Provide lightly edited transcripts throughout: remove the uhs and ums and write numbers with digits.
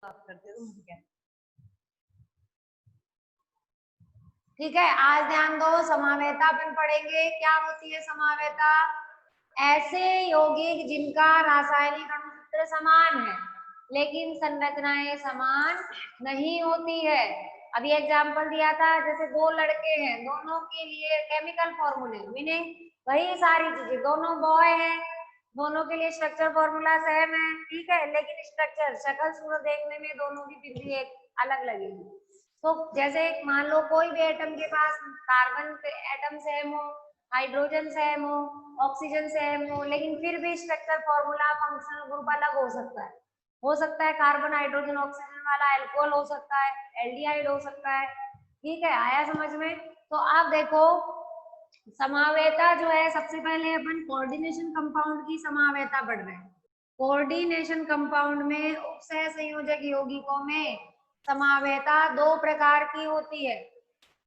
बात करते हैं। ठीक है, आज ध्यान दो, समावेता अपन पढ़ेंगे। क्या होती है समावेता? ऐसे यौगिक जिनका रासायनिक अणुसूत्र समान है लेकिन संरचनाएं समान नहीं होती है। अभी एग्जाम्पल दिया था, जैसे दो लड़के हैं, दोनों के लिए केमिकल फॉर्मूले मीनिंग वही सारी चीजें, दोनों बॉय हैं, दोनों के लिए स्ट्रक्चर फॉर्मूला सेम है, ठीक है, लेकिन स्ट्रक्चर शक्ल सूरत देखने में दोनों की फिर भी एक अलग लगेगी। तो जैसे मान लो कोई भी एटम के पास कार्बन एटम सेम हो, हाइड्रोजन सेम हो, ऑक्सीजन सेम हो, लेकिन फिर भी स्ट्रक्चर फॉर्मूला फंक्शनल ग्रुप अलग हो सकता है। हो सकता है कार्बन हाइड्रोजन ऑक्सीजन वाला अल्कोहल हो सकता है, एल्डिहाइड हो सकता है। ठीक है, आया समझ में? तो आप देखो समावेता जो है, सबसे पहले अपन कोऑर्डिनेशन कंपाउंड की समावेता पढ़ रहे हैं। कोऑर्डिनेशन कंपाउंड में उपसह संयोजक यौगिकों में समावेता दो प्रकार की होती है,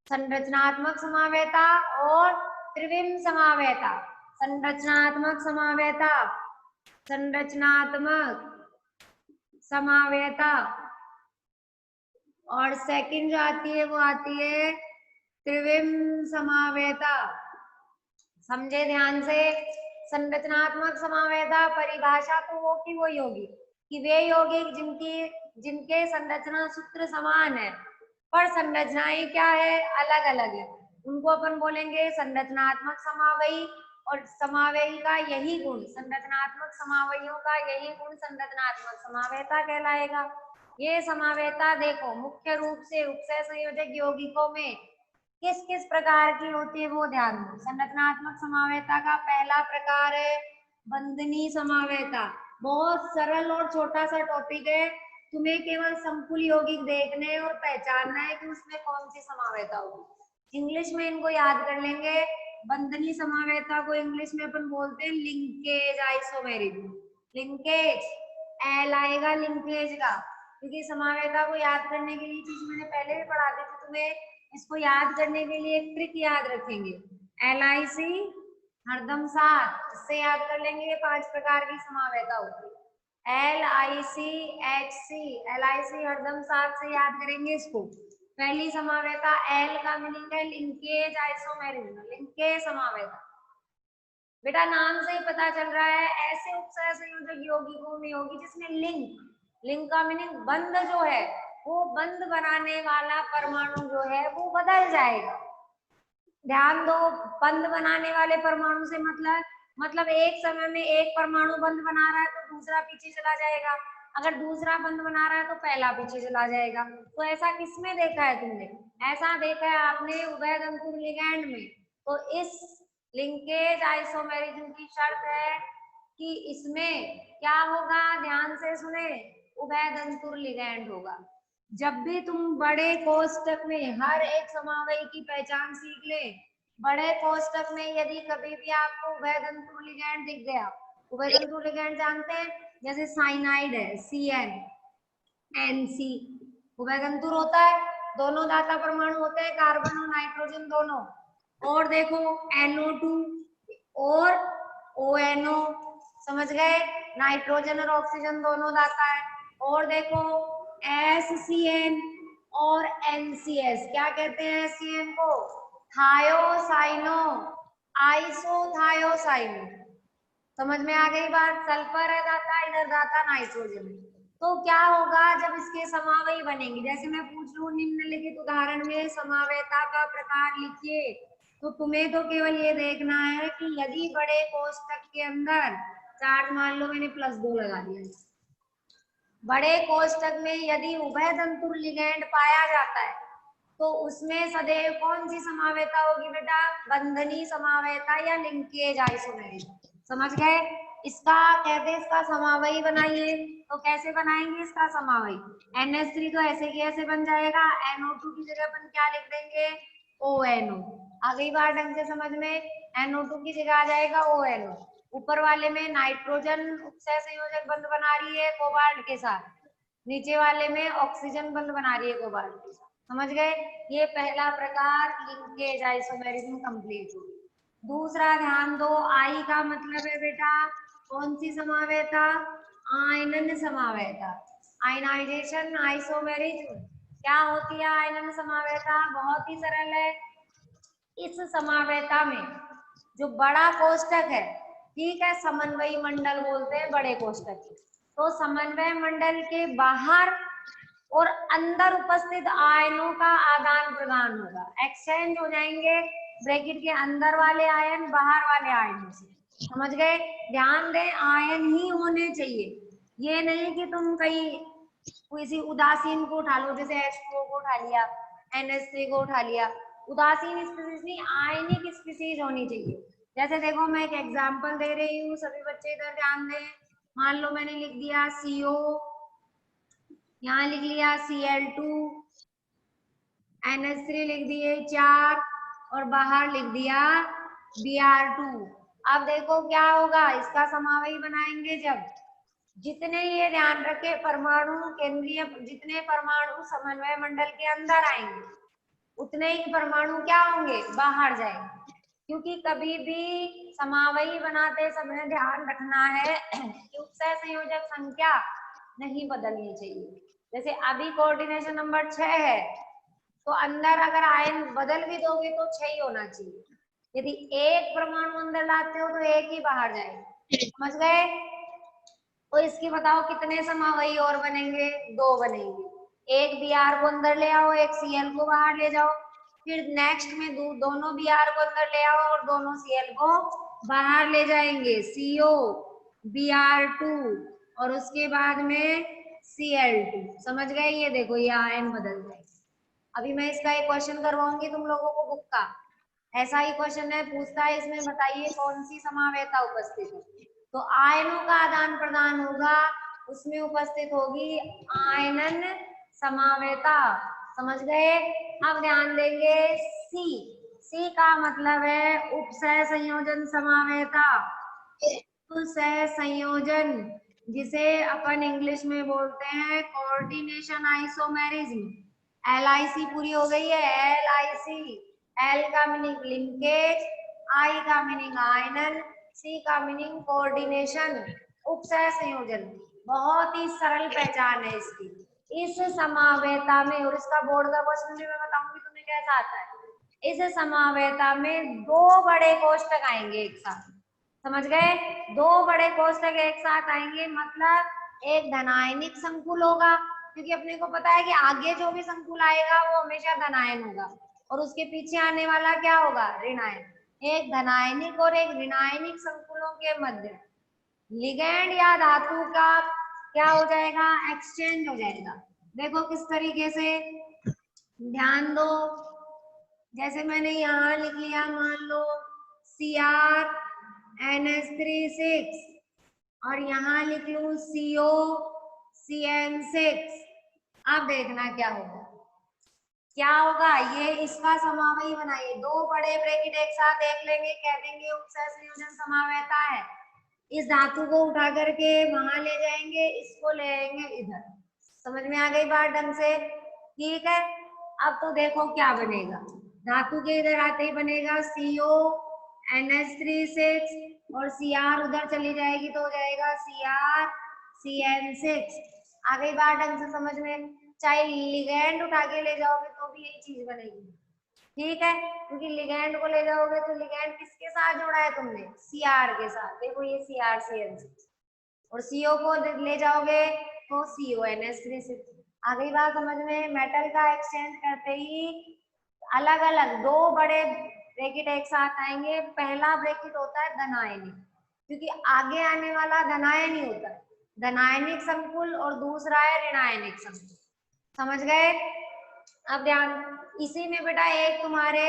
संरचनात्मक समावेता और त्रिविम समावेता। संरचनात्मक समावेता, संरचनात्मक समावेता, और सेकंड जो आती है वो आती है त्रिविम समावेता। समझे ध्यान से? संरचनात्मक समावेता परिभाषा तो वो की वो यौगिक कि वे यौगिक जिनके संरचना सूत्र समान है पर संरचनाएं क्या है, अलग अलग है, उनको अपन बोलेंगे संरचनात्मक समावयी। और समावयी का यही गुण, संरचनात्मक समावयियों का यही गुण संरचनात्मक समावेता कहलाएगा। ये समावेता देखो मुख्य रूप से उपसह संयोजक यौगिकों में किस किस प्रकार की होती है वो ध्यान दो। संरचनात्मक समावेता का पहला प्रकार है बंधनी समावेता। बहुत सरल और छोटा सा टॉपिक है, तुम्हें केवल संकुल यौगिक देखने और पहचानना है कि उसमें कौन सी समावेता होगी। इंग्लिश में इनको याद कर लेंगे। बंधनी समावेता को इंग्लिश में अपन बोलते हैं लिंकेज आइसोमेरिज्म। लिंकेज, एल आएगा लिंकेज का, क्योंकि समावेता को याद करने के लिए चीज मैंने पहले भी पढ़ा दी थी तुम्हें, इसको याद करने के लिए एक ट्रिक याद रखेंगे, LIC हरदम साथ, इससे याद कर लेंगे। ये 5 प्रकार की समावेता होती है, LIC HC, LIC हरदम साथ से याद करेंगे इसको। पहली समावेता L का मीनिंग है लिंकेज आइसोमेरिज्म, लिंकेज समावेता। बेटा नाम से ही पता चल रहा है, ऐसे उपसह संयोजक यौगिकों में होगी जिसमें लिंक का मीनिंग बंध जो है, वो बंध बनाने वाला परमाणु जो है वो बदल जाएगा। ध्यान दो, बंध बनाने वाले परमाणु से मतलब एक समय में एक परमाणु बंध बना रहा है तो दूसरा पीछे चला जाएगा, अगर दूसरा बंध बना रहा है तो पहला पीछे चला जाएगा। तो ऐसा किसमें देखा है तुमने? ऐसा देखा है आपने उभयतंतुर लिगैंड में। तो इस लिंकेज आइसोमेरिज्म की शर्त है कि इसमें क्या होगा, ध्यान से सुने, उभयतंतुर लिगैंड होगा। जब भी तुम बड़े कोष्टक में हर एक समावयी की पहचान सीख ले, बड़े कोष्टक में यदि कभी भी आपको उभयतंतुर लिगैंड दिख गया, उभयतंतुर लिगैंड जानते हैं, जैसे साइनाइड है CnNC, उभयतंतुर होता है, दोनों दाता परमाणु होते हैं, कार्बन और नाइट्रोजन दोनों। और देखो NO2 और ONO, समझ गए, नाइट्रोजन और ऑक्सीजन दोनों दाता है। और देखो SCN और NCS, क्या कहते हैं SCN को? थायोसाइनो, आइसोथायोसाइनो। समझ में आ गई बात? सल्फर है दाता, इधर दाता नाइट्रोजन है। तो क्या होगा जब इसके समावयी बनेंगे, जैसे मैं पूछ लूं निम्नलिखित उदाहरण में समावेता का प्रकार लिखिए, तो तुम्हें तो केवल ये देखना है कि यदि बड़े कोष्टक के अंदर चार्ज, मान लो मैंने +2 लगा दिया, बड़े कोष्टक में यदि उभयतंतुर लिगैंड पाया जाता है तो उसमें सदैव कौन सी समावेता होगी बेटा? बंधनी समावेता या लिंकेज आइसोमेरिज्म। समझ गए? इसका कहते हैं, इसका समावयी बनाइए, तो कैसे बनाएंगे इसका समावयी? NH3 तो ऐसे की ऐसे बन जाएगा, NO2 की जगह अपन क्या लिख देंगे? ONO। आ गई बात ढंग से समझ में? NO2 की जगह आ जाएगा ONO। ऊपर वाले में नाइट्रोजन उपसह संयोजक बंध बना रही है कोबाल्ट के साथ, नीचे वाले में ऑक्सीजन बंध बना रही है कोबाल्ट के साथ। समझ गए? ये पहला प्रकार लिंकेज आइसोमेरिज्म कंप्लीट हो गई। दूसरा ध्यान दो, आई का मतलब है बेटा कौन सी समावेता? आयनन समावेता। Ionization, isomerism. क्या होती है आयनन समावेता? बहुत ही सरल है। इस समावेता में जो बड़ा कोष्टक है, ठीक है, समन्वयी मंडल बोलते हैं बड़े कोष्टक को, तो समन्वय मंडल के बाहर और अंदर उपस्थित आयनों का आदान प्रदान होगा, एक्सचेंज हो जाएंगे ब्रैकेट के अंदर वाले आयन बाहर वाले आयनों से। समझ गए? ध्यान दें, आयन ही होने चाहिए, ये नहीं कि तुम कहीं किसी उदासीन को उठा लो, जैसे H2O को उठा लिया, NH3 को उठा लिया। उदासीन स्पीसीज नहीं, आयनिक स्पीसीज होनी चाहिए। जैसे देखो मैं एक एग्जांपल दे रही हूँ, सभी बच्चे इधर ध्यान दें। मान लो मैंने लिख दिया CO, यहाँ लिख लिया Cl2, NH3 लिख दिए 4 और बाहर लिख दिया Br2। अब देखो क्या होगा, इसका समावयी बनाएंगे जब जितने, ये ध्यान रखे, परमाणु केंद्रीय, जितने परमाणु समन्वय मंडल के अंदर आएंगे उतने ही परमाणु क्या होंगे, बाहर जाएंगे। क्योंकि कभी भी समावयी बनाते समय ध्यान रखना है कि उपसह संयोजक संख्या नहीं बदलनी चाहिए। जैसे अभी कोऑर्डिनेशन नंबर 6 है, तो अंदर अगर आयन बदल भी दोगे तो 6 ही होना चाहिए। यदि एक परमाणु अंदर लाते हो तो एक ही बाहर जाएगा। समझ गए? तो इसकी बताओ कितने समावयी और बनेंगे? 2 बनेंगे। एक Br को अंदर ले आओ, एक Cl को बाहर ले जाओ, फिर नेक्स्ट में दोनों Br को अंदर ले आओ और दोनों Cl को बाहर ले जाएंगे, CO Br2 और उसके बाद में Cl2। समझ गए? ये देखो ये आयन बदल गए। अभी मैं इसका एक क्वेश्चन करवाऊंगी तुम लोगों को बुक का, ऐसा ही क्वेश्चन है, पूछता है इसमें बताइए कौन सी समावेता उपस्थित है। तो आयनों का आदान प्रदान होगा, उसमें उपस्थित होगी आयनन समावेता। समझ गए? अब ध्यान देंगे सी का मतलब है उपसह संयोजन समावेता। उपसह संयोजन जिसे अपन इंग्लिश में बोलते हैं कोऑर्डिनेशन आइसोमेरिज्म। LIC पूरी हो गई है, LIC। L का मीनिंग लिंकेज, I का मीनिंग आयनन, C का मीनिंग कोऑर्डिनेशन, उपसह संयोजन। बहुत ही सरल पहचान है इसकी। इस समावेता में, और इसका बोर्ड का क्वेश्चन भी मैं बताऊंगी तुम्हें कैसा आता है, इस समावेता में 2 बड़े कोष्टक आएंगे एक साथ। समझ गए? 2 बड़े कोष्टक एक साथ आएंगे, मतलब एक धनायनिक संकुल होगा, क्योंकि अपने को पता है कि आगे जो भी संकुल आएगा वो हमेशा धनायन होगा, और उसके पीछे आने वाला क्या होगा, ऋणायन। एक धनायनिक और एक ऋणायनिक संकुलों के मध्य लिगैंड या धातु का क्या हो जाएगा, एक्सचेंज हो जाएगा। देखो किस तरीके से, ध्यान दो। जैसे मैंने यहाँ लिख लिया, मान लो Cr NH3 और यहाँ लिख लूं CO CN6। अब देखना क्या होगा, क्या होगा, ये इसका समावयी बनाइए। 2 बड़े ब्रैकेट एक साथ देख लेंगे, कह देंगे उपसह संयोजन समावेता है। इस धातु को उठा करके वहां ले जाएंगे, इसको ले आएंगे इधर। समझ में आ गई बात ढंग से? ठीक है। अब तो देखो क्या बनेगा, धातु के इधर आते ही बनेगा CO NH3 और Cr उधर चली जाएगी तो हो जाएगा Cr CN6। आ गई बात ढंग से समझ में? चाहे लिगैंड उठा के ले जाओगे तो भी यही चीज बनेगी। ठीक है, क्योंकि लिगैंड को ले जाओगे तो लिगैंड किसके साथ जोड़ा है तुमने, Cr के साथ। देखो ये Cr CN6 और CO को ले जाओगे तो CO NH3। आ गई बात समझ में? मेटल का एक्सचेंज करते ही अलग अलग 2 बड़े ब्रैकेट एक साथ आएंगे। पहला ब्रैकेट होता है धनायनिक, क्योंकि आगे आने वाला धनायन ही होता है, धनायनिक संकुल, और दूसरा है ऋणायनिक संकुल। समझ गए? अब ध्यान, इसी में बेटा एक तुम्हारे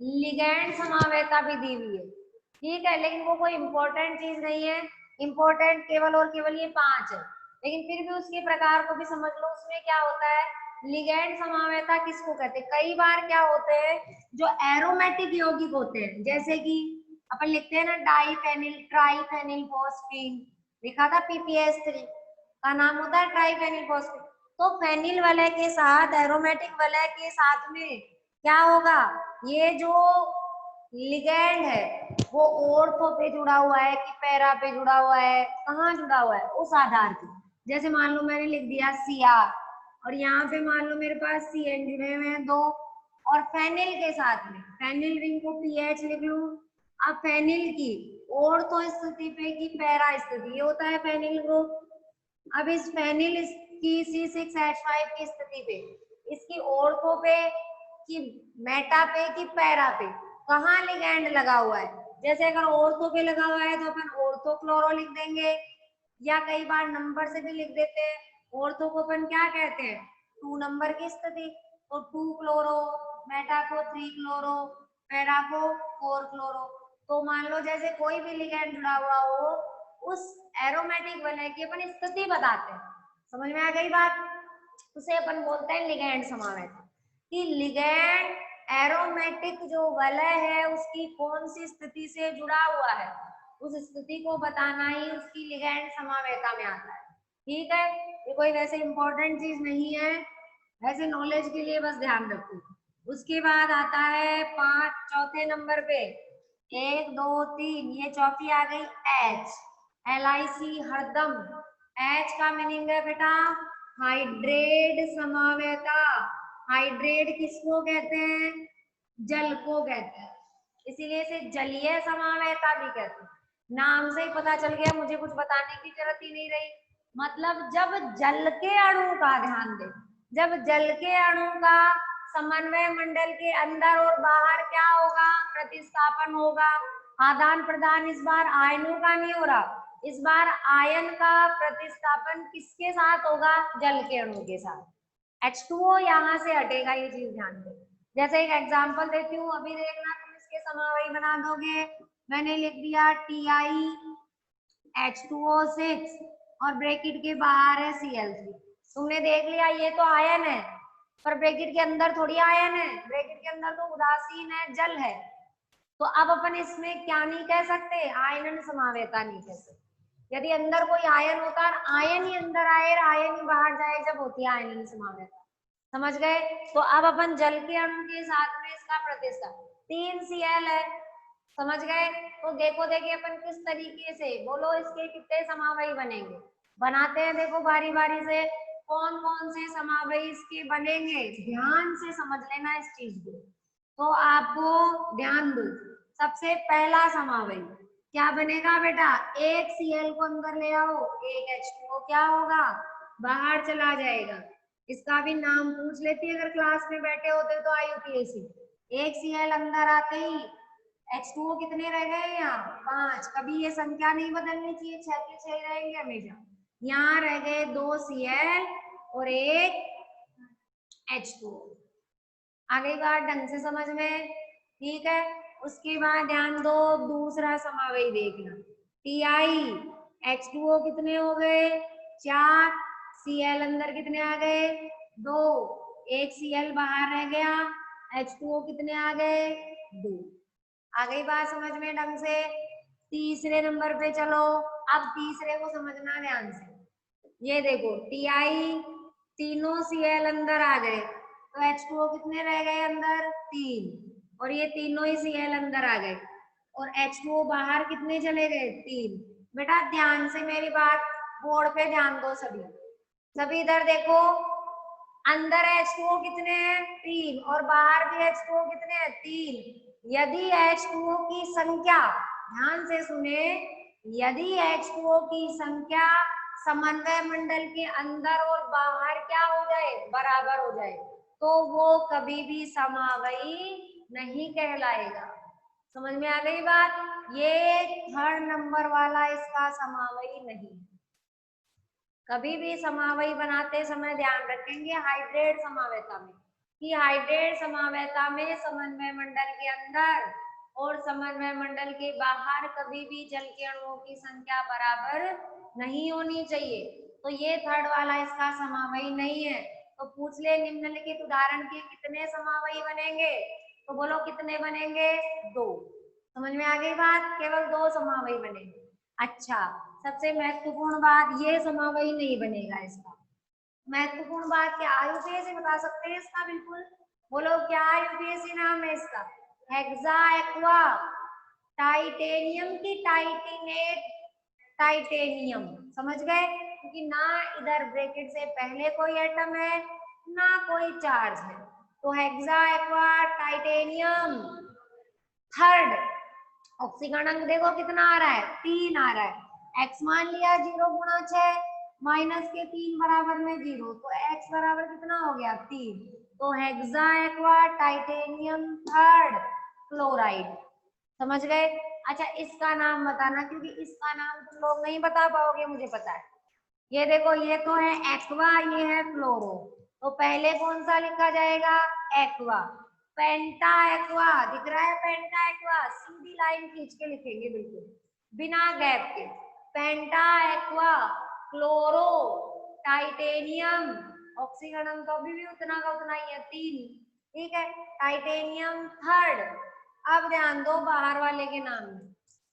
लिगैंड समावेता भी दी हुई है, ठीक है, लेकिन वो कोई इंपॉर्टेंट चीज नहीं है। इंपॉर्टेंट केवल और केवल ये 5 है, लेकिन फिर भी उसके प्रकार को भी समझ लो। उसमें क्या होता है, लिगैंड समावेता किसको कहते हैं? कई बार क्या होते हैं, जो एरोमेटिक यौगिक होते हैं, जैसे कि अपन लिखते हैं ना डाइफेनिल ट्राइफेनिल फॉस्फीन, लिखा था PPS3 का नाम होता है ट्राइफेनिल फॉस्फीन। तो फेनिल वलय के साथ, एरोमेटिक वलय के साथ में क्या होगा, ये जो लिगैंड है वो ऑर्थो पे जुड़ा हुआ है कि पैरा पे जुड़ा हुआ है, कहाँ जुड़ा हुआ है, उस आधार पे। जैसे मान लो मैंने लिख दिया Cr और यहाँ पे मान लो मेरे पास Cn जुड़े हुए हैं 2 और फेनिल के साथ में फेनिल रिंग को पीएच लिख लूं। अब फेनिल की ऑर्थो स्थिति पे की पैरा स्थिति, ये होता है फेनिल ग्रुप। अब इस फेनिल की C6H5 की स्थिति पे, इसकी ऑर्थो पे कि मेटा पे कि पैरा पे कहाँ लिगैंड लगा हुआ है। जैसे अगर ऑर्थो पे लगा हुआ है तो अपन ऑर्थो क्लोरो लिख देंगे, या कई बार नंबर से भी लिख देते हैं। ऑर्थो को अपन क्या कहते हैं, 2 नंबर की स्थिति, तो 2 क्लोरो, मेटा को 3 क्लोरो, पैरा को 4 क्लोरो। तो मान लो जैसे कोई भी लिगैंड जुड़ा हुआ हो, उस एरोमेटिक वलय की अपन स्थिति बताते हैं। समझ में आ गई बात? उसे अपन बोलते हैं लिगैंड समावेश। कि लिगैंड एरोमेटिक जो वलय है उसकी कौन सी स्थिति से जुड़ा हुआ है, उस स्थिति को बताना ही उसकी लिगैंड समावेता में आता है। ठीक है, ये कोई वैसे इंपॉर्टेंट चीज नहीं है, वैसे नॉलेज के लिए बस ध्यान रखो। उसके बाद आता है 5 चौथे नंबर पे 1 2 3, ये चौथी आ गई H, LIC हरदम। H का मीनिंग है बेटा हाइड्रेट समावेता। हाइड्रेट किसको कहते हैं, जल को कहते हैं, इसीलिए इसे जलीय समावेता भी कहते हैं। नाम से ही पता चल गया, मुझे कुछ बताने की जरूरत ही नहीं रही। मतलब जब जल के अणु का, ध्यान दे, जब जल के अणु का समन्वय मंडल के अंदर और बाहर क्या होगा, प्रतिस्थापन होगा, आदान प्रदान। इस बार आयनों का नहीं हो रहा, इस बार आयन का प्रतिस्थापन किसके साथ होगा, जल के अणु के साथ। H2O यहाँ से हटेगा, ये चीज ध्यान दे। जैसे एक एग्जांपल देती हूँ, अभी देखना तुम इसके समावयी बना दोगे। मैंने लिख दिया TiH2O6 और ब्रैकेट के बाहर है Cl3। तुमने देख लिया ये तो आयन है, पर ब्रैकेट के अंदर थोड़ी आयन है, ब्रैकेट के अंदर तो उदासीन है, जल है। तो अब अपन इसमें क्या नहीं कह सकते, आयनन समावेता नहीं कह सकते। यदि अंदर कोई आयन होता है, आयन ही अंदर आए और आयन ही बाहर जाए, जब होती है आयनन समावेता। समझ गए? तो अब अपन जल के अणु के साथ में इसका प्रतिस्थापन 3Cl है। समझ गए? तो देखो देखिए अपन किस तरीके से, बोलो इसके कितने समावयी बनेंगे, बनाते हैं। देखो बारी बारी से कौन कौन से समावयी इसके बनेंगे, ध्यान से समझ लेना इस चीज को। तो आपको ध्यान दो, सबसे पहला समावयी क्या बनेगा बेटा, एक Cl को अंदर ले आओ, एक H2O क्या होगा, बाहर चला जाएगा। इसका भी नाम पूछ लेती है अगर क्लास में बैठे होते तो IUPAC। एक Cl अंदर आते ही H2O कितने रह गए यहाँ, 5। कभी ये संख्या नहीं बदलनी चाहिए, 6 के 6 रहेंगे हमेशा। यहाँ रह गए 2 Cl और एक H2O। आ गई बात ढंग से समझ में? ठीक है। उसके बाद ध्यान दो, दूसरा समावयी देखना, TiH2O कितने हो गए, 4। Cl अंदर कितने आ गए, 2। एक Cl बाहर रह गया, H2O कितने आ गए, 2। आ गई बात समझ में ढंग से? तीसरे नंबर पे चलो, अब तीसरे को समझना ध्यान से। ये देखो Ti, तीनों Cl अंदर आ गए, तो H2O कितने रह गए अंदर, 3। और ये तीनों ही Cl अंदर आ गए और H2O बाहर कितने चले गए, 3। बेटा ध्यान से मेरी बात, बोर्ड पे ध्यान दो सभी। सभी इधर देखो, अंदर H2O कितने हैं, 3, और बाहर भी H2O कितने हैं, 3। यदि H2O की संख्या, ध्यान से सुने, यदि H2O की संख्या समन्वय मंडल के अंदर और बाहर क्या हो जाए, बराबर हो जाए, तो वो कभी भी समावयी नहीं कहलाएगा। समझ में आ गई बात? ये 3rd नंबर वाला इसका समावयी नहीं। कभी भी समावयी बनाते समय ध्यान रखेंगे हाइड्रेट समावेता में, कि हाइड्रेट समावेता में समन्वय मंडल के अंदर और समन्वय मंडल के बाहर कभी भी जल के अणुओं की संख्या बराबर नहीं होनी चाहिए। तो ये 3rd वाला इसका समावयी नहीं है। तो पूछ ले निम्नलिखित उदाहरण के कितने समावयी बनेंगे, तो बोलो कितने बनेंगे, 2। समझ में आ गई बात? केवल 2 समावयी बनेंगे। अच्छा, सबसे महत्वपूर्ण बात, ये समावयी नहीं बनेगा इसका। महत्वपूर्ण बात क्या, IUPAC बता सकते हैं इसका बिल्कुल, बोलो क्या IUPAC नाम है इसका, हेक्सा एक्वा टाइटेनियम की टाइटेनेट टाइटेनियम। समझ गए? क्योंकि ना इधर ब्रैकेट से पहले कोई एटम है ना कोई चार्ज है। तो हेक्सा एक्वा टाइटेनियम थर्ड ऑक्सीकरण अंक देखो कितना आ रहा है 3 आ रहा है। x मान लिया 0 गुणा 6 माइनस के 3 बराबर में 0, तो x बराबर कितना हो गया 3। तो hexa aqua titanium third chloride. समझ गए? अच्छा इसका नाम बताना, क्योंकि इसका नाम तुम लोग नहीं बता पाओगे, मुझे पता है। ये देखो ये तो है एक्वा, ये है फ्लोरो, तो पहले कौन सा लिखा जाएगा एक्वा। पेंटा एक्वा दिख रहा है, पेंटा एक्वा सीधी लाइन खींच के लिखेंगे बिल्कुल बिना गैप के। पेंटा एक्वा क्लोरो टाइटेनियम, ऑक्सीकरण तो अभी भी उतना का उतना ही है 3, ठीक है। Titanium third. अब ध्यान दो बाहर वाले के नाम में,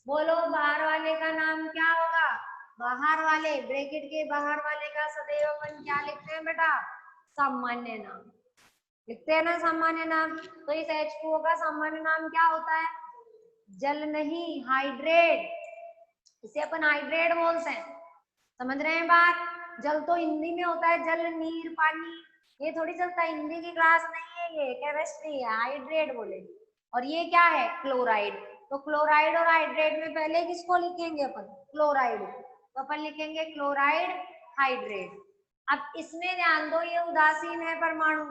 बोलो बाहर वाले का नाम क्या होगा। बाहर वाले ब्रैकेट के बाहर वाले का सदैव अपन क्या लिखते हैं बेटा, सामान्य नाम लिखते हैं ना, सामान्य नाम। तो इस H2O का सामान्य नाम क्या होता है, जल नहीं हाइड्रेट, इसे अपन हाइड्रेट बोलते हैं। समझ रहे हैं बात? जल तो हिंदी में होता है जल नीर पानी, ये थोड़ी चलता है, हिंदी की क्लास नहीं है ये, केमिस्ट्री है, हाइड्रेट बोले। और ये क्या है क्लोराइड, तो क्लोराइड और हाइड्रेट में पहले किसको लिखेंगे अपन, क्लोराइड, तो अपन लिखेंगे क्लोराइड हाइड्रेट। अब इसमें ध्यान दो ये उदासीन है परमाणु,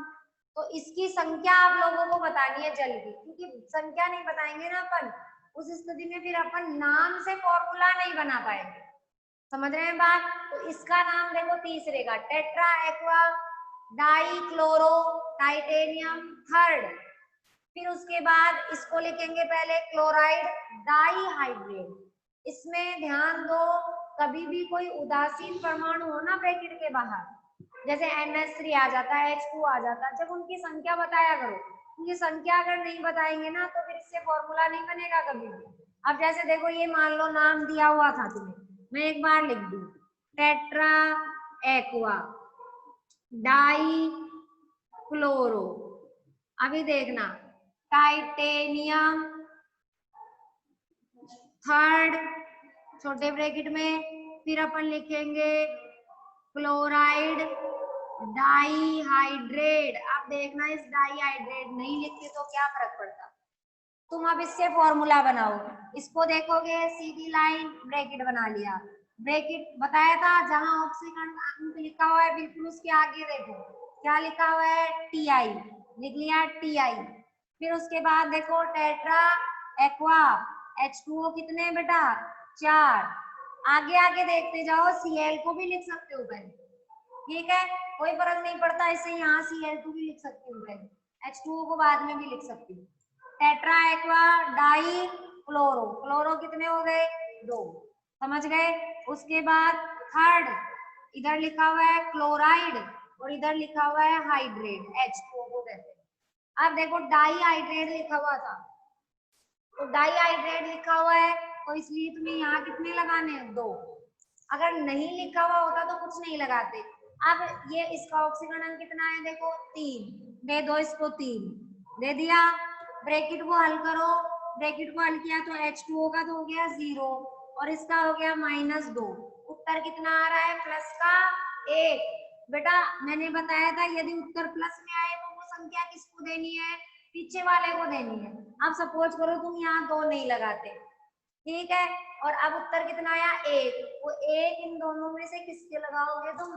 तो इसकी संख्या आप लोगों को बतानी है जल की, क्योंकि संख्या नहीं बताएंगे ना अपन उस स्थिति में फिर अपन नाम से फॉर्मूला नहीं बना पाएंगे। समझ रहे हैं बात? तो इसका नाम देखो तीसरे का tetra aqua die chloro titanium third, फिर उसके बाद इसको लिखेंगे पहले क्लोराइड डाई हाइड्रेट। इसमें ध्यान दो कभी भी कोई उदासीन परमाणु हो ना ब्रैकेट के बाहर, जैसे NH3 आ जाता है, H2 आ जाता है, जब उनकी संख्या बताया करो, क्योंकि संख्या अगर नहीं बताएंगे ना तो फिर इससे फॉर्मूला नहीं बनेगा कभी भी। अब जैसे देखो ये मान लो नाम दिया हुआ था तुम्हें, मैं एक बार लिख दूं टेट्रा एक्वा डाई क्लोरो, अभी देखना टाइटेनियम थर्ड छोटे ब्रैकेट में, फिर अपन लिखेंगे क्लोराइड डाई हाइड्रेट। अब देखना इस डाई हाइड्रेट नहीं लिखते तो क्या फर्क पड़ता, तुम अब इससे फॉर्मूला बनाओ, इसको देखोगे सीधी लाइन ब्रैकेट बना लिया, ब्रैकेट बताया था जहां ऑक्सीकरण अंक लिखा हुआ है बिल्कुल उसके आगे देखो क्या लिखा हुआ है Ti, लिख लिया Ti। फिर उसके बाद देखो टेट्रा एक्वा H2O कितने बेटा 4, आगे आगे देखते जाओ Cl को भी लिख सकते हो पहले, ठीक है कोई फर्क नहीं पड़ता, इससे यहाँ Cl2 भी लिख सकती हूँ पहले, H2O को बाद में भी लिख सकती हूँ। Tetra aqua die chloro, chloro कितने हो गए 2, समझ गए? उसके बाद थर्ड इधर लिखा हुआ है क्लोराइड और इधर लिखा हुआ है हाइड्रेट, H2O को कहते हैं। अब देखो डाई हाइड्रेट लिखा हुआ था, तो डाई हाइड्रेट लिखा हुआ है तो इसलिए तुम्हें यहाँ कितने लगाने हैं 2, अगर नहीं लिखा हुआ होता तो कुछ नहीं लगाते। अब ये इसका ऑक्सीकरण अंक कितना है देखो 3, दे दो इसको 3, दे दिया, ब्रैकेट को हल करो, ब्रैकेट को हल किया तो H2O का तो हो गया 0 और इसका हो गया -2, उत्तर कितना आ रहा है प्लस का 1। बेटा मैंने बताया था यदि उत्तर प्लस में आए तो वो संख्या किसको देनी है, पीछे वाले को देनी है। अब सपोज करो तुम यहाँ 2 नहीं लगाते, ठीक है, और अब उत्तर कितना आया 1, वो 1 इन दोनों में से किसके लगाओगे तुम,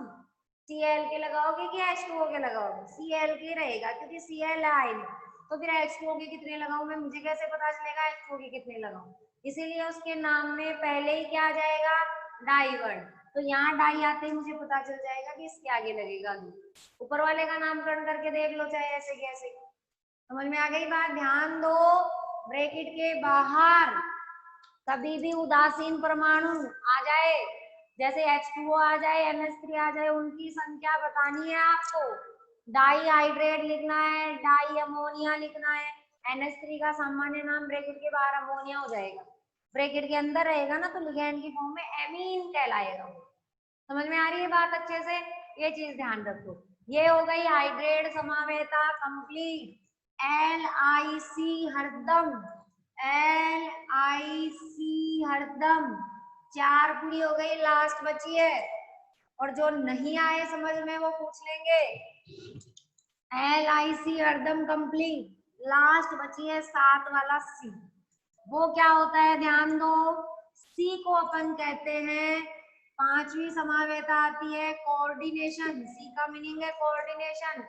Cl के लगाओगे कि H2O के लगाओगे, Cl के रहेगा क्योंकि Cl आए नहीं, तो फिर H2O के कितने लगाऊं मैं, मुझे कैसे पता चलेगा H2O के कितने लगाऊं, इसीलिए उसके नाम में पहले ही क्या आ जाएगा डाई वर्ड, तो यहाँ डाई आते ही मुझे पता चल जाएगा कि इसके आगे लगेगा, ऊपर वाले का नामकरण करके देख लो चाहे ऐसे कैसे। समझ में आ गई बात? ध्यान दो ब्रैकेट के बाहर कभी भी उदासीन परमाणु आ जाए, जैसे H2O आ जाए NH3 आ जाए, उनकी संख्या बतानी है आपको, डाई हाइड्रेट लिखना है, डाई अमोनिया लिखना है, NH3 का सामान्य नाम ब्रैकेट के बाहर अमोनिया हो जाएगा, ब्रैकेट के अंदर रहेगा ना तो लिगैंड की फॉर्म में एमीन कहलाएगा। समझ में आ रही है बात अच्छे से? ये चीज ध्यान रखो। ये हो गई हाइड्रेट समावेता कंप्लीट, LIC हरदम, LIC हरदम 4 पूरी हो गई, लास्ट बची है और जो नहीं आए समझ में वो पूछ लेंगे। LIC हरदम कंप्लीट, लास्ट बची है 7 वाला C। वो क्या होता है ध्यान दो, C को अपन कहते हैं 5वीं समावेता आती है कोऑर्डिनेशन। C का मीनिंग है कोऑर्डिनेशन,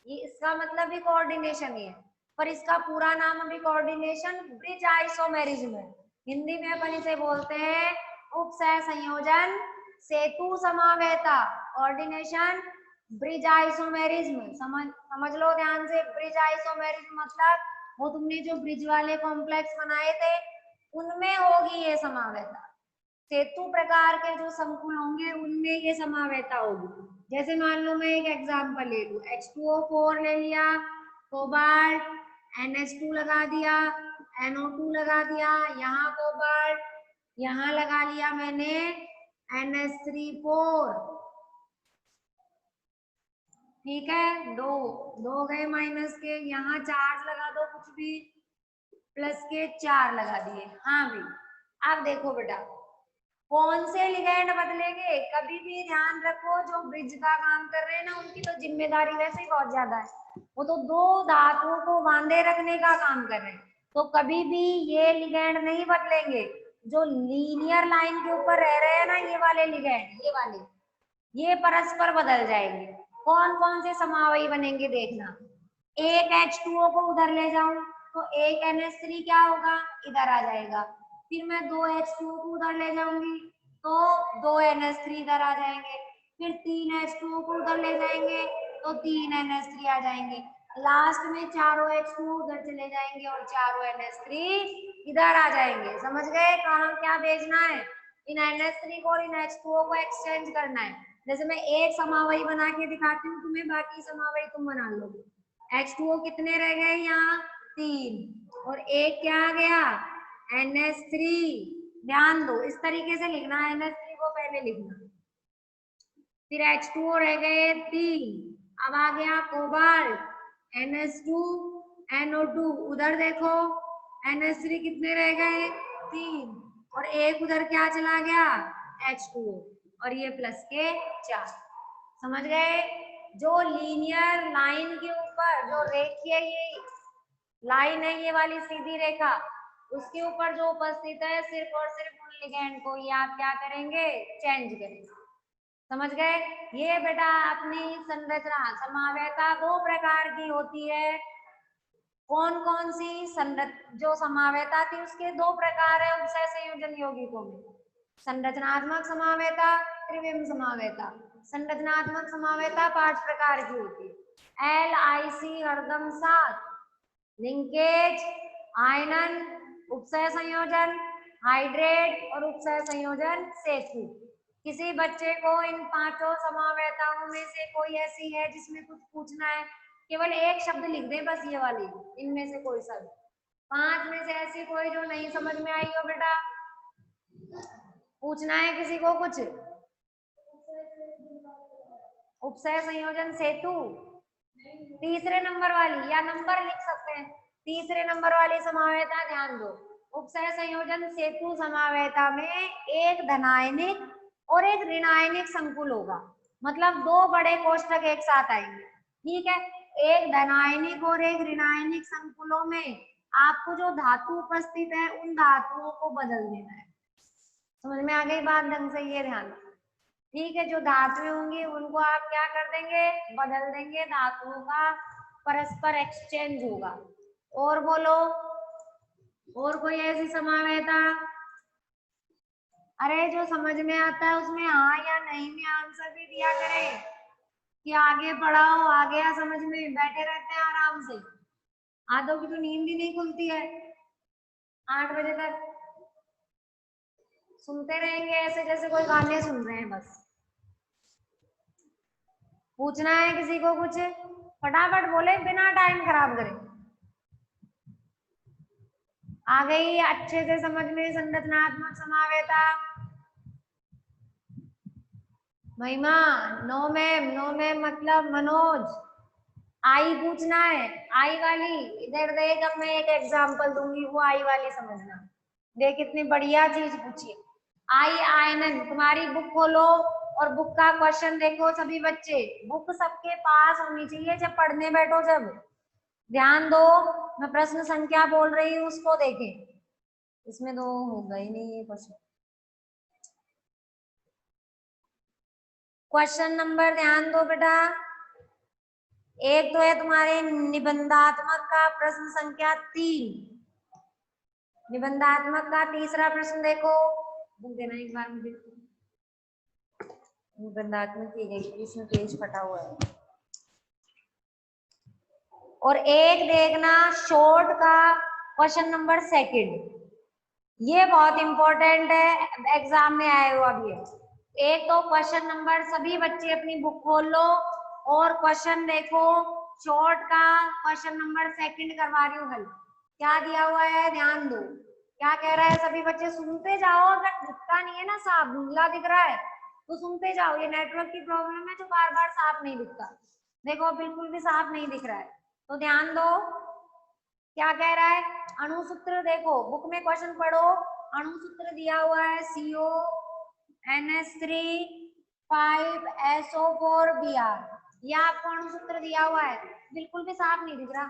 ये इसका मतलब भी कोऑर्डिनेशन ही है, पर इसका पूरा नाम अभी कोऑर्डिनेशन ब्रिज आइसोमेरिज्म है। हिंदी में अपन इसे बोलते हैं उपसह संयोजन सेतु समावेता, कोऑर्डिनेशन ब्रिज आइसोमेरिज्म। समझ लो ध्यान से, ब्रिज आइसोमेरिज्म मतलब वो तुमने जो ब्रिज वाले कॉम्प्लेक्स बनाए थे उनमें होगी ये समावेता। सेतु प्रकार के जो संकुल होंगे उनमें ये समावेता होगी। जैसे मान लो मैं एक एग्जांपल ले लूं, H2O4 ले लिया, कोबाल्ट, NH2 लगा दिया, NO2 लगा दिया, यहाँ कोबाल्ट, यहाँ लगा लिया मैंने NH3 4, ठीक है। दो गए माइनस के, यहाँ चार्ज लगा दो कुछ भी, प्लस के 4 लगा दिए। हाँ भी, अब देखो बेटा कौन से लिगेंड बदलेंगे, कभी भी ध्यान रखो जो ब्रिज का काम कर रहे हैं ना उनकी तो जिम्मेदारी वैसे ही बहुत ज्यादा है, वो तो दो धातुओं को बांधे रखने का काम कर रहे हैं, तो कभी भी ये लिगेंड नहीं बदलेंगे। जो लीनियर लाइन के ऊपर रह रहे हैं ना ये वाले लिगेंड, ये वाले, ये परस्पर बदल जाएंगे। कौन कौन से समावयी बनेंगे देखना, एक H2O को उधर ले जाऊं तो एक NH3 क्या होगा, इधर आ जाएगा। फिर मैं 2 H2O को उधर ले जाऊंगी तो 2 NH3 इधर आ जाएंगे। फिर 3 H2O को उधर ले जाएंगे तो 3 NH3 आ जाएंगे। लास्ट में चारों H2O उधर चले जाएंगे और चारों NH3 इधर आ जाएंगे। समझ गए कहाँ क्या भेजना है, इन NH3 को और इन H2O को एक्सचेंज करना है। जैसे मैं एक समावयी बना के दिखाती हूँ तुम्हें, बाकी समावयी तुम बना लोगे। H2O कितने रह गए यहाँ, 3, और एक क्या आ गया NH3। ध्यान दो इस तरीके से लिखना है, NH3 को पहले लिखना, फिर H2O रह गए 3, अब आ गया कोबाल्ट, NH2 NO2, उधर देखो NH3 कितने रह गए 3, और एक उधर क्या चला गया H2O, और ये प्लस के 4। समझ गए, जो लीनियर लाइन के ऊपर जो रेखीय ये लाइन है, ये वाली सीधी रेखा, उसके ऊपर जो उपस्थित है सिर्फ और सिर्फ उन लिगेंड को ही आप क्या करेंगे, चेंज करेंगे। समझ गए, ये बेटा अपनी संरचना समावेता 2 प्रकार की होती है। कौन कौन सी जो समावेता थी उसके 2 प्रकार है उपसय संयोजन यौगिकों में, संरचनात्मक समावेता, त्रिविम समावेता। संरचनात्मक समावेता 5 प्रकार की होती है, LIC हरदम 7, लिंकेज, आयनन, उपसय संयोजन, हाइड्रेट और उपसय संयोजन सेतु। किसी बच्चे को इन 5 समावेताओं में से कोई ऐसी है जिसमें कुछ पूछना है, केवल एक शब्द लिख दे बस, ये वाली इनमें से कोई शब्द, 5 में से ऐसी कोई जो नहीं समझ में आई हो बेटा, पूछना है किसी को कुछ। उपसय संयोजन सेतु तीसरे नंबर वाली, या नंबर लिख सकते हैं, तीसरे नंबर वाली समावेता ध्यान दो। उपसय संयोजन सेतु समावेता में एक धनायनिक और एक ऋणायनिक संकुल होगा, मतलब 2 बड़े कोष्ठक एक साथ आएंगे, ठीक है। एक धनायनिक और एक ऋणायनिक संकुलों में आपको जो धातु उपस्थित है उन धातुओं को बदल देना है। समझ में आ गई बात ढंग से, ये ध्यान, ठीक है। जो धातुएं होंगी उनको आप क्या कर देंगे, बदल देंगे, धातुओं का परस्पर एक्सचेंज होगा। और बोलो, और कोई ऐसी समावेता, अरे जो समझ में आता है उसमें हाँ या नहीं में आंसर भी दिया करें, कि आगे पढ़ाओ आ गया समझ में, बैठे रहते हैं आराम से, आधों की तो नींद ही नहीं खुलती है, 8 बजे तक सुनते रहेंगे ऐसे जैसे कोई गाने सुन रहे हैं बस। पूछना है किसी को कुछ, फटाफट बोले बिना टाइम खराब करे। आ गई अच्छे से समझ में संरचनात्मक समावेता। महिमा, नो मैम मतलब मनोज, आई पूछना है, आई वाली, इधर देख, अब मैं एक एग्जांपल दूंगी, वो आई वाली समझना, देख कितनी बढ़िया चीज पूछी है। आई आयनन, तुम्हारी बुक खोलो, और बुक का क्वेश्चन देखो सभी बच्चे, बुक सबके पास होनी चाहिए जब पढ़ने बैठो। जब ध्यान दो, मैं प्रश्न संख्या बोल रही हूँ उसको देखें। इसमें तो होगा ही नहीं ये क्वेश्चन। क्वेश्चन नंबर ध्यान दो बेटा, एक तो है तुम्हारे निबंधात्मक का प्रश्न संख्या 3। निबंधात्मक का तीसरा प्रश्न देखो, बुक देना एक बार मुझे। निबंधात्मक की गई थी, इसमें पेज फटा हुआ है। और एक देखना शॉर्ट का क्वेश्चन नंबर 2, ये बहुत इंपॉर्टेंट है, एग्जाम में आए हुआ भी है। एक तो क्वेश्चन नंबर, सभी बच्चे अपनी बुक खोल लो और क्वेश्चन देखो। शॉर्ट का क्वेश्चन नंबर 2 करवा रही हूँ हल। क्या दिया हुआ है ध्यान दो, क्या कह रहा है सभी बच्चे सुनते जाओ। अगर दिखता नहीं है ना, साफ धुंधला दिख रहा है तो सुनते जाओ। ये नेटवर्क की प्रॉब्लम है जो बार बार साफ नहीं दिखता। देखो बिल्कुल भी साफ नहीं दिख रहा है, तो ध्यान दो क्या कह रहा है। अणुसूत्र देखो, बुक में क्वेश्चन पढ़ो। अणुसूत्र दिया हुआ है CO NH3 5SO4 Br। यह आपको अणुसूत्र दिया हुआ है, बिल्कुल भी साफ नहीं दिख रहा।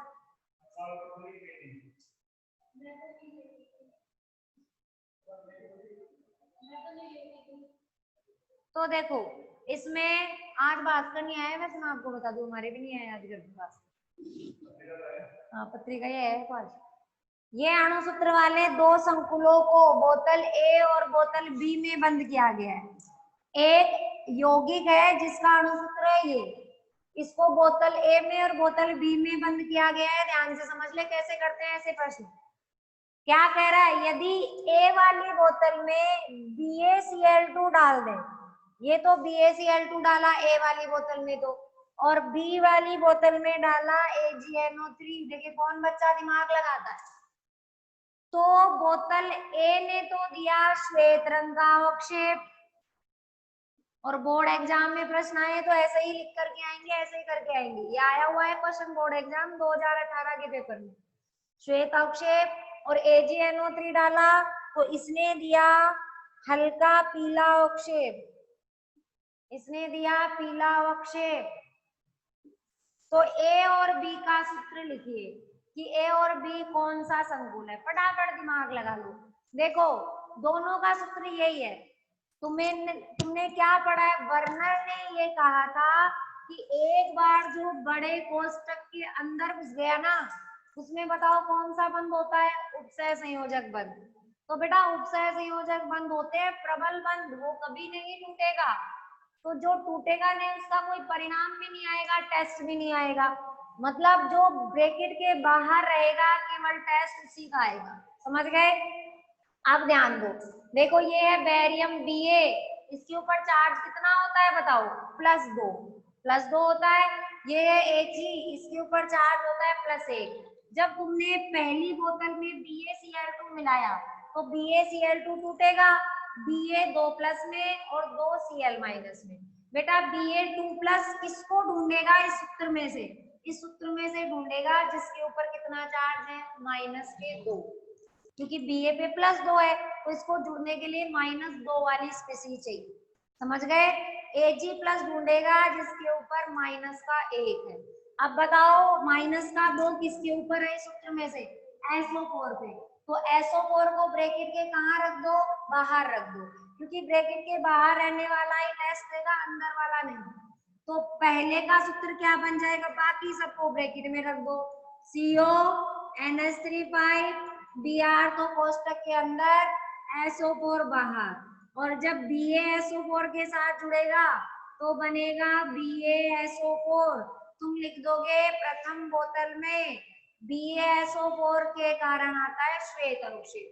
तो देखो इसमें आज भास्कर नहीं आया, वैसे मैं आपको बता दूं हमारे भी नहीं आए आज घर भास्कर। हाँ पत्रिका ये है आज। ये अणुसूत्र वाले 2 संकुलों को बोतल A और बोतल B में बंद किया गया है। एक यौगिक है जिसका अणुसूत्र है ये, इसको बोतल A में और बोतल B में बंद किया गया है। ध्यान से समझ ले कैसे करते हैं ऐसे प्रश्न। क्या कह रहा है, यदि A वाली बोतल में BaCl2 डाल दें, ये तो BaCl2 डाला A वाली बोतल में तो, और B वाली बोतल में डाला AgNO3। देखिए कौन बच्चा दिमाग लगाता है। तो बोतल A ने तो दिया श्वेत रंग का अवक्षेप, और बोर्ड एग्जाम में प्रश्न आए तो ऐसे ही लिख करके आएंगे, ऐसे ही करके आएंगे। ये आया हुआ है क्वेश्चन बोर्ड एग्जाम 2018 के पेपर में। श्वेत अवक्षेप और AgNO3 डाला तो इसने दिया हल्का पीला अवक्षेप, इसने दिया पीला अवक्षेप। तो A और B का सूत्र लिखिए कि A और B कौन सा संकुल है, फटाफट दिमाग लगा लो। देखो दोनों का सूत्र यही है। तुमने क्या पढ़ा है, वर्नर ने ये कहा था कि एक बार जो बड़े कोष्टक के अंदर घुस गया ना, उसमें बताओ कौन सा बंद होता है, उपसय संयोजक बंद। तो बेटा उपसय संयोजक बंद होते हैं, प्रबल बंद वो कभी नहीं टूटेगा। तो जो टूटेगा नहीं उसका कोई परिणाम भी नहीं आएगा, टेस्ट भी नहीं आएगा। मतलब जो ब्रैकेट के बाहर रहेगा केवल टेस्ट उसी का आएगा। समझ गए। अब ध्यान दो, देखो ये है बेरियम Ba, इसके ऊपर चार्ज कितना होता है बताओ, +2 होता है। ये है Ag, इसके ऊपर चार्ज होता है +1। जब तुमने पहली बोतल में BaCl2 मिलाया तो BaCl2 टूटेगा, Ba2+ में और 2Cl- में। बेटा Ba2+ किसको ढूंढेगा इस सूत्र में से, इस सूत्र में से ढूंढेगा जिसके ऊपर कितना चार्ज है, -2, क्योंकि Ba पे +2 है तो इसको जुड़ने के लिए -2 वाली स्पेसीज चाहिए। समझ गए। Ag+ ढूंढेगा जिसके ऊपर -1 है। अब बताओ -2 किसके ऊपर है इस सूत्र में से, SO4 पे। तो SO4 को ब्रैकेट के कहाँ रख दो, बाहर रख दो, क्योंकि ब्रैकेट के बाहर रहने वाला ही टेस्ट देगा, अंदर वाला नहीं। तो पहले का सूत्र क्या बन जाएगा, बाकी सबको ब्रैकेट में रख दो, CO NH3 Br तो कोष्टक के अंदर, SO4 बाहर। और जब BaSO4 के साथ जुड़ेगा तो बनेगा BaSO4। तुम लिख दोगे प्रथम बोतल में BaSO4 के कारण आता है श्वेत अवक्षेप।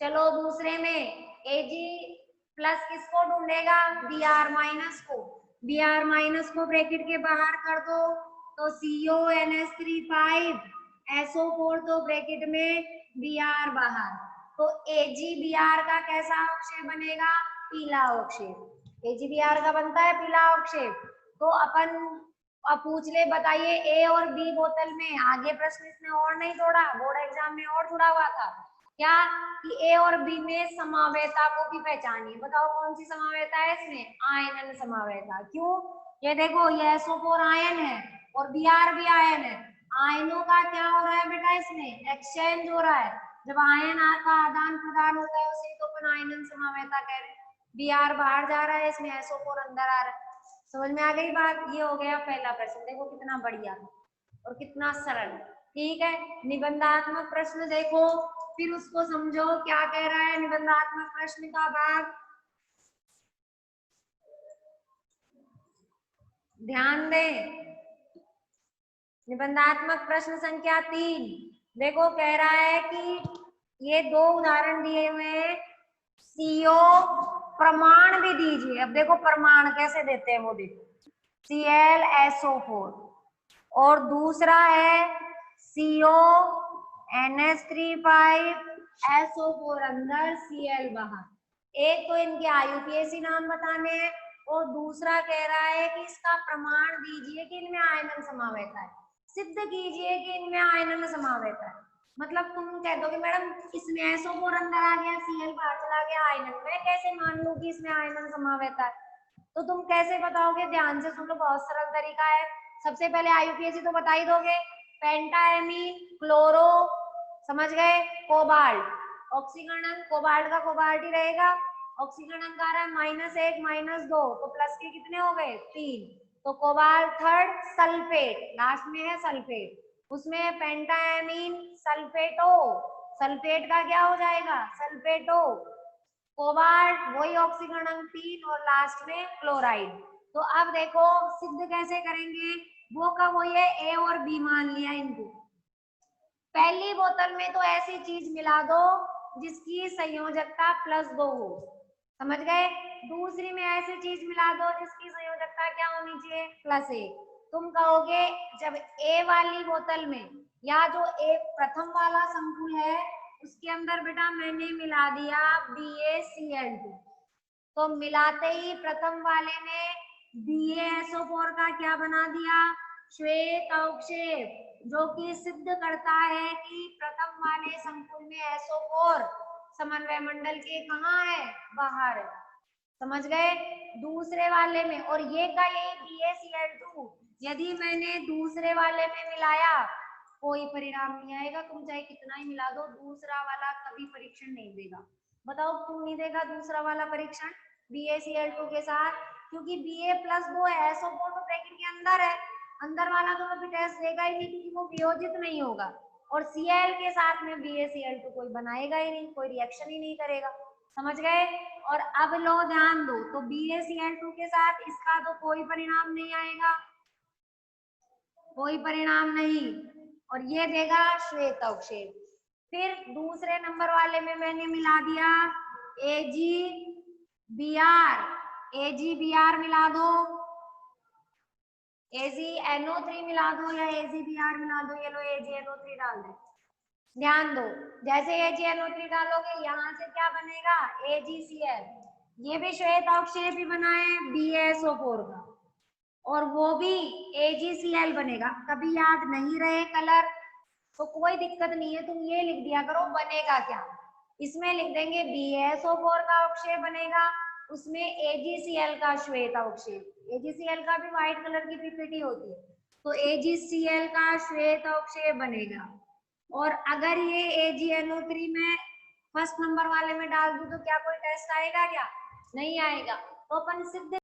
चलो दूसरे में Ag+ किसको ढूंढेगा, Br- को। Br- को ब्रैकेट के बाहर कर दो तो CO NH3 SO4 तो ब्रैकेट में, Br बाहर। तो AgBr का कैसा अवक्षेप बनेगा, पीला अवक्षेप। AgBr का बनता है पीला अवक्षेप। तो अपन अब पूछ ले, बताइए A और B बोतल में, आगे प्रश्न इसमें और नहीं छोड़ा, बोर्ड एग्जाम में और जुड़ा हुआ था, क्या कि ए और बी में समावेता को भी पहचानिए। बताओ कौन सी समावेता है इसमें? आयनन समावेता। क्यों? ये देखो ये SO4 आयन है और Br भी आयन है। आयनों का क्या हो रहा है बेटा? इसमें एक्सचेंज हो रहा है। जब आयन का आदान प्रदान होता है उसे तो अपन आयनन समावेता कह रहे हैं। Br बाहर जा रहा है, इसमें SO4 अंदर आ रहा है। समझ में आ गई बात? ये हो गया पहला प्रश्न। देखो कितना बढ़िया और कितना सरल। ठीक है, निबंधात्मक प्रश्न देखो, फिर उसको समझो क्या कह रहा है निबंधात्मक प्रश्न का भाग। ध्यान दें, निबंधात्मक प्रश्न संख्या 3। देखो कह रहा है कि ये दो उदाहरण दिए हुए हैं, CO प्रमाण भी दीजिए। अब देखो प्रमाण कैसे देते हैं वो देखो, ClSO4 और दूसरा है CONH3 5SO4 अंदर Cl बाहर। एक तो इनके IUPAC नाम बताने हैं और दूसरा कह रहा है कि इसका प्रमाण दीजिए कि इनमें आयनन समावेता है, सिद्ध कीजिए कि इनमें आयनन समावेता है। मतलब तुम कह दोगे मैडम इसमें SO4 अंदर आ गया, Cl बाहर चला गया, आयनन, मैं कैसे मान लूं कि इसमें आयनन समावेता है? तो तुम कैसे बताओगे? ध्यान से सुनो, बहुत सरल तरीका है। सबसे पहले IUPAC तो बता ही दोगे, पेंटाएमीन क्लोरो, समझ गए, कोबाल्ट, ऑक्सीकरण कोबाल्ट का कोबाल्ट ही रहेगा, ऑक्सीकरण का रहा है -1 -2, तो प्लस के कितने हो गए? 3, तो कोबाल्ट थर्ड, सल्फेट लास्ट में है सल्फेट, उसमें पेंटाएमीन सल्फेटो, सल्फेट का क्या हो जाएगा? सल्फेटो, कोबाल्ट वही ऑक्सीकरण 3 और लास्ट में क्लोराइड। तो अब देखो सिद्ध कैसे करेंगे? वो का वही है, ए और बी मान लिया इनको। पहली बोतल में तो ऐसी चीज मिला दो जिसकी संयोजकता +2 हो, समझ गए? दूसरी में ऐसी चीज मिला दो जिसकी संयोजकता क्या होनी चाहिए? +1। तुम कहोगे जब ए वाली बोतल में या जो ए प्रथम वाला संकुल है उसके अंदर बेटा मैंने मिला दिया BaCl2, तो मिलाते ही प्रथम वाले ने BaSO4 का क्या बना दिया? श्वेत अवक्षेप, जो कि सिद्ध करता है कि प्रथम वाले संकुल में SO4 समन्वय मंडल के कहाँ है? बाहर है, समझ गए? दूसरे वाले में और ये का यही BaCl2 यदि मैंने दूसरे वाले में मिलाया कोई परिणाम नहीं आएगा, तुम चाहे कितना ही मिला दो, दूसरा वाला कभी परीक्षण नहीं देगा। बताओ क्यों नहीं देगा दूसरा वाला परीक्षण BaCl2 के साथ? क्योंकि Ba+2 है, SO4 तो ब्रैकेट के अंदर है, अंदर वाला तो कभी टेस्ट देगा ही नहीं क्योंकि वो वियोजित नहीं होगा, और Cl के साथ में BaCl2 कोई बनाएगा ही नहीं, कोई रिएक्शन ही नहीं करेगा, समझ गए? और अब लो ध्यान दो, तो BaCl2 के साथ इसका तो कोई परिणाम नहीं आएगा, कोई परिणाम नहीं, और ये देगा श्वेत अवक्षेप। फिर दूसरे नंबर वाले में मैंने मिला दिया AgBr, AgBr मिला दो, AgNO3 मिला दो या AgBr मिला दो, ये लो AgNO3 डाल दे। ध्यान दो, जैसे AgNO3 डालोगे यहाँ से क्या बनेगा? AgCl, ये भी श्वेत अवक्षेप ही बना है BaSO4 का, और वो भी AgCl बनेगा। कभी याद नहीं रहे कलर तो कोई दिक्कत नहीं है, तुम ये लिख दिया करो बनेगा क्या। इसमें लिख देंगे BaSO4 का अवक्षेप बनेगा, उसमें AgCl का श्वेत अवक्षेप, AgCl का भी व्हाइट कलर की पीपीटी होती है, तो AgCl का श्वेत अवक्षेप बनेगा। और अगर ये AgNO3 में फर्स्ट नंबर वाले में डाल दूं तो क्या कोई टेस्ट आएगा? क्या नहीं आएगा। तो अपन सिद्ध